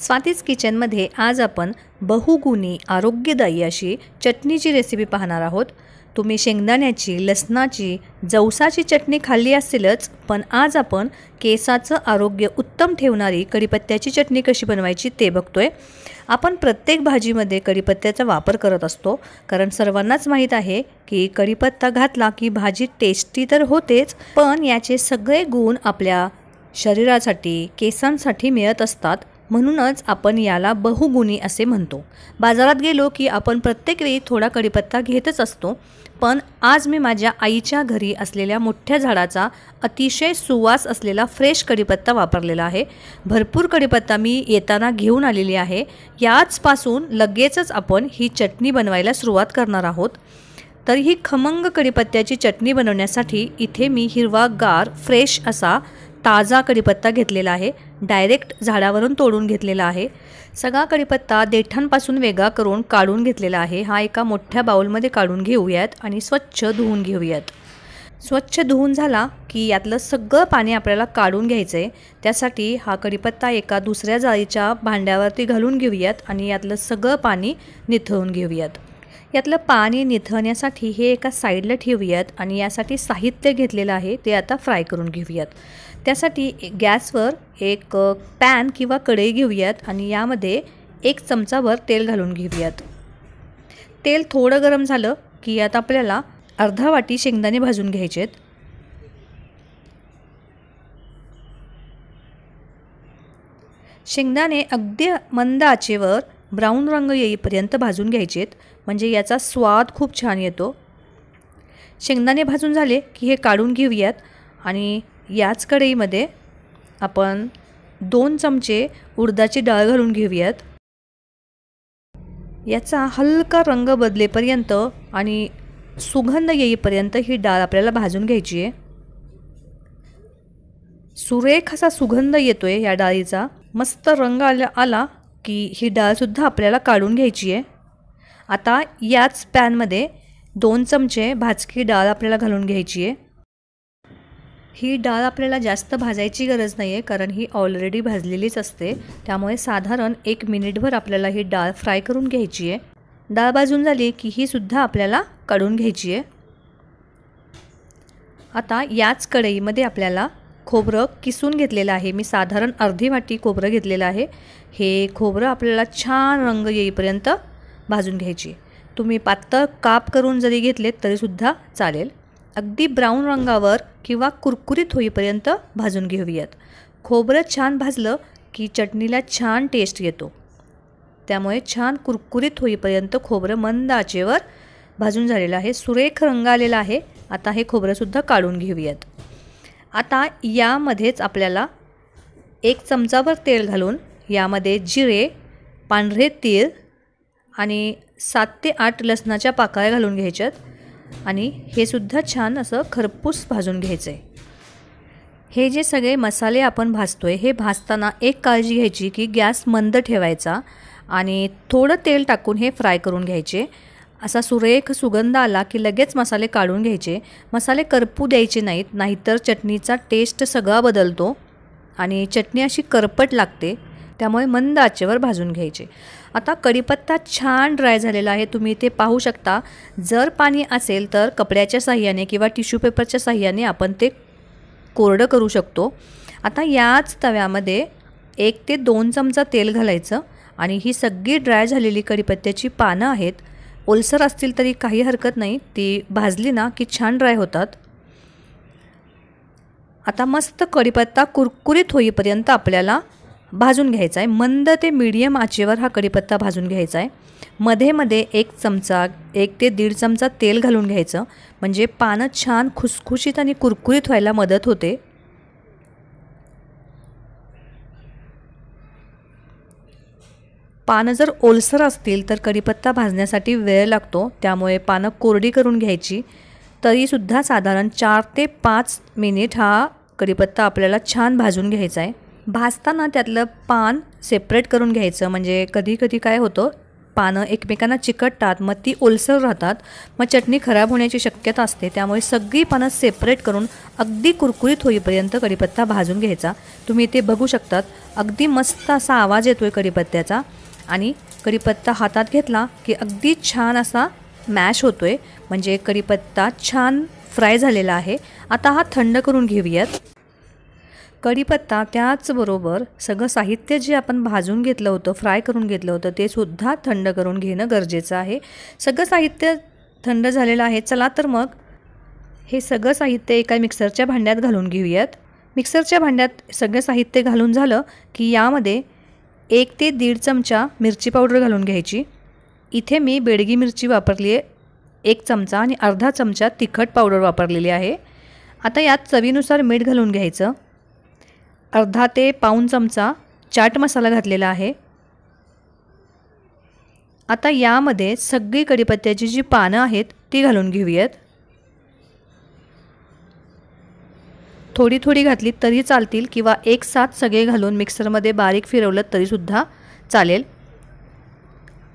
स्वातीज किचनमध्ये आज आपण बहुगुणी आरोग्यदायी अशी चटणीची रेसिपी पाहणार आहोत। तुम्ही शेंगदाण्याची, लसणाची, जवसाची चटणी खाल्ली असेलच, पण आज आपण केसाचं आरोग्य उत्तम ठेवणारी कढीपत्त्याची चटणी कशी बनवायची ते बघतोय। आपण प्रत्येक भाजीमध्ये कढीपत्त्याचा वापर करत असतो, कारण सर्वांनाच माहीत आहे की कढीपत्ता घातला की भाजी टेस्टी तर होतेच, पण याचे सगळे गुण आपल्या शरीरासाठी, केसांसाठी मिळत असतात। म्हणूनच आपण याला बहुगुणी असे म्हणतो। बाजारात गेलो की आपण प्रत्येक वेळी थोडा कढीपत्ता घेतच असतो, पण आज मी माझ्या आईच्या घरी असलेल्या मोठ्या झाडाचा अतिशय सुवास असलेला फ्रेश कढीपत्ता वापरलेला आहे। भरपूर कढीपत्ता मी येताना घेऊन आलेली आहे। याचपासून लगेचच आपण ही चटणी बनवायला सुरुवात करणार आहोत। तर ही खमंग कढीपत्त्याची चटणी बनवण्यासाठी इथे मी हिरवागार फ्रेश असा ताजा कढीपत्ता घेतलेला आहे। डायरेक्ट झाडावरून तोडून घेतलेला आहे। सगळा कढीपत्ता देठांपासून वेगळा करून काढून घेतलेला आहे। हा एका मोठ्या बाउलमध्ये काढून घेऊयात आणि स्वच्छ धुवून घेऊयात। स्वच्छ धुवून झाला की यातलं सगळं पाणी आपल्याला काढून घ्यायचं आहे। त्यासाठी हा कढीपत्ता एका दुसऱ्या जाळीच्या भांड्यावरती घालून घेऊयात आणि यातलं सगळं पाणी निथळून घेऊयात। यातलं पाणी निथळण्यासाठी हे एका साईडला ठेवूयात आणि यासाठी साहित्य घेतलेलं आहे ते आता फ्राय करून घेऊयात। त्यासाठी गॅसवर एक पॅन किंवा कढई घेऊयात आणि यामध्ये 1 चमचाभर तेल घालून घेऊयात। तेल थोडं गरम झालं की यात आपल्याला अर्धा वाटी शेंगदाणे भाजून घ्यायचेत। शेंगदाणे अगदी मंद आचेवर ब्राऊन रंग येईपर्यंत भाजून घ्यायचेत, म्हणजे याचा स्वाद खूप छान येतो। शेंगदाणे भाजून झाले की हे काढून घेऊयात आणि याच कढईमध्ये आपण 2 चमचे उडदाची डाळ घालून घेऊयात। याचा हलका रंग बदलेपर्यंत आणि सुगंध येईपर्यंत ही डाळ आपल्याला भाजून घ्यायची आहे। सुरेख असा सुगंध येतोय या डाळीचा। मस्त रंग आला की ही डाळसुद्धा आपल्याला काढून घ्यायची आहे। आता याच पॅनमध्ये 2 चमचे भाजकी डाळ आपल्याला घालून घ्यायची आहे। ही डाळ आपल्याला जास्त भाजायची गरज नाही आहे, कारण ही ऑलरेडी भाजलेलीच असते। त्यामुळे साधारण 1 मिनिटभर आपल्याला ही डाळ फ्राय करून घ्यायची आहे। डाळ भाजून झाली की ही सुद्धा आपल्याला काढून घ्यायची आहे। आता याच कढईमध्ये आपल्याला खोबरं किसून घेतलेलं आहे। मी साधारण अर्धी वाटी खोबरं घेतलेलं आहे। हे खोबरं आपल्याला छान रंग येईपर्यंत भाजून घ्यायची। तुम्ही पातळ काप करून जरी घेतलेत तरीसुद्धा चालेल। अगदी ब्राऊन रंगावर किंवा कुरकुरीत होईपर्यंत भाजून घेऊयात। खोबरं छान भाजलं की चटणीला छान टेस्ट येतो, त्यामुळे छान कुरकुरीत होईपर्यंत खोबरं मंद आचेवर भाजून झालेलं आहे। सुरेख रंग आलेला आहे। आता हे खोबरंसुद्धा काढून घेऊयात। आता यामध्येच आपल्याला 1 चमचाभर तेल घालून यामध्ये जिरे, पांढरे तीळ आणि 7 ते 8 लसणाच्या पाकळ्या घालून घ्यायच्यात आणि हे सुद्धा छान असं खरपूस भाजून घ्यायचं आहे। हे जे सगळे मसाले आपण भाजतोय, हे भाजताना एक काळजी घ्यायची की गॅस मंद ठेवायचा आणि थोडं तेल टाकून हे फ्राय करून घ्यायचे। असा सुरेख सुगंध आला की लगेच मसाले काढून घ्यायचे। मसाले करपू द्यायचे नाहीत, नाहीतर चटणीचा टेस्ट सगळा बदलतो आणि चटणी अशी करपट लागते। त्यामुळे मंद आचेवर भाजून घ्यायचे। आता कढीपत्ता छान ड्राय झालेला आहे, तुम्ही ते पाहू शकता। जर पाणी असेल तर कपड्याच्या साह्याने किंवा टिश्यू पेपरच्या साह्याने आपण ते कोरडं करू शकतो। आता याच तव्यामध्ये 1 ते 2 चमचा तेल घालायचं आणि ही सगळी ड्राय झालेली कढीपत्त्याची पानं आहेत, ओलसर असतील तरी काही हरकत नाही, ती भाजली ना की छान ड्राय होतात। आता मस्त कढीपत्ता कुरकुरीत होईपर्यंत आपल्याला भाजून घ्यायचा आहे। मंद ते मीडियम आचेवर हा कढीपत्ता भाजून घ्यायचा आहे। मध्ये मध्ये 1 चमचा 1 ते 1.5 चमचा तेल घालून घ्यायचं, म्हणजे पानं छान खुसखुशीत आणि कुरकुरीत व्हायला मदत होते। पानं जर ओलसर असतील तर कढीपत्ता भाजण्यासाठी वेळ लागतो, त्यामुळे पानं कोरडी करून घ्यायची। तरीसुद्धा साधारण 4 ते 5 मिनिट हा कढीपत्ता आपल्याला छान भाजून घ्यायचा आहे। भाजताना त्यातलं पान सेपरेट करून घ्यायचं, म्हणजे कधी कधी काय होतं पानं एकमेकांना चिकटतात, मग ती ओलसर राहतात, मग चटणी खराब होण्याची शक्यता असते। त्यामुळे सगळी पानं सेपरेट करून अगदी कुरकुरीत होईपर्यंत कढीपत्ता भाजून घ्यायचा। तुम्ही इथे बघू शकतात अगदी मस्त असा आवाज येतोय कढीपत्त्याचा आणि कढीपत्ता हातात घेतला की अगदी छान असा मॅश होतोय, म्हणजे कढीपत्ता छान फ्राय झालेला आहे। आता हा थंड करून घेऊयात। कढीपत्ता त्याचबरोबर सगळं साहित्य जे आपण भाजून घेतलं होतं, फ्राय करून घेतलं होतं, ते सुद्धा थंड करून घेणं गरजेचं आहे। सगळं साहित्य थंड झालेलं आहे। चला तर मग हे सगळं साहित्य एका मिक्सरच्या भांड्यात घालून घेऊयात। मिक्सरच्या भांड्यात सगळं साहित्य घालून झालं की यामध्ये 1 ते 1.5 चमचा मिरची पावडर घालून घ्यायची। इथे मी बेडगी मिरची वापरली आहे 1 चमचा आणि अर्धा चमचा तिखट पावडर वापरलेली आहे। आता यात चवीनुसार मीठ घालून घ्यायचं। अर्धा ते पाऊण चमचा चाट मसाला घातलेला आहे। आता यामध्ये सगळी कढीपत्त्याची जी पानं आहेत ती घालून घेऊयात। थोडी थोडी घातली तरी चालतील किंवा एक साथ सगळे घालून मिक्सरमध्ये बारीक फिरवलं तरीसुद्धा चालेल।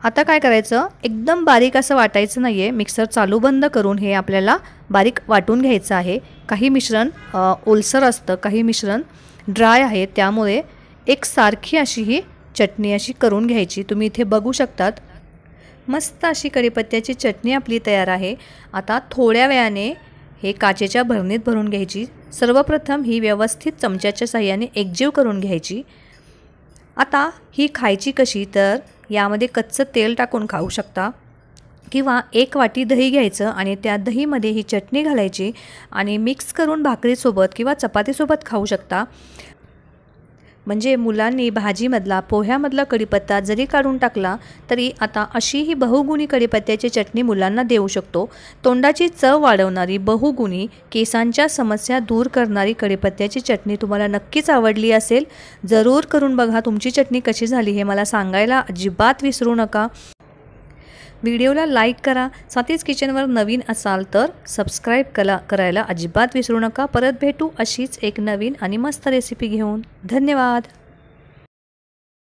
आता काय करायचं, एकदम बारीक असं वाटायचं नाही आहे, मिक्सर चालू बंद करून हे आपल्याला बारीक वाटून घ्यायचं आहे। काही मिश्रण ओलसर असतं, काही मिश्रण ड्राय आहे, त्यामुळे एकसारखी अशी ही चटणी अशी करून घ्यायची। तुम्ही इथे बघू शकतात मस्त अशी कढीपत्त्याची चटणी आपली तयार आहे। आता थोड्या वेळाने हे काचेच्या भरणीत भरून घ्यायची। सर्वप्रथम ही व्यवस्थित चमच्याच्या साहाय्याने एकजीव करून घ्यायची। आता ही खायची कशी, तर यामध्ये कच्चं तेल टाकून खाऊ शकता किंवा 1 वाटी दही घ्यायचं आणि त्या दहीमध्ये ही चटणी घालायची आणि मिक्स करून भाकरीसोबत किंवा चपातीसोबत खाऊ शकता। म्हणजे मुलांनी भाजीमधला पोह्यामधला कढीपत्ता जरी काढून टाकला तरी आता अशी ही बहुगुणी कढीपत्त्याची चटणी मुलांना देऊ शकतो। तोंडाची चव वाढवणारी, बहुगुणी, केसांच्या समस्या दूर करणारी कढीपत्त्याची चटणी तुम्हाला नक्कीच आवडली असेल। जरूर करून बघा। तुमची चटणी कशी झाली हे मला सांगायला अजिबात विसरू नका। व्हिडिओला लाईक करा। साथीच किचनवर नवीन असाल तर सबस्क्राईब करायला अजिबात विसरू नका। परत भेटू अशीच एक नवीन आणि मस्त रेसिपी घेऊन। धन्यवाद।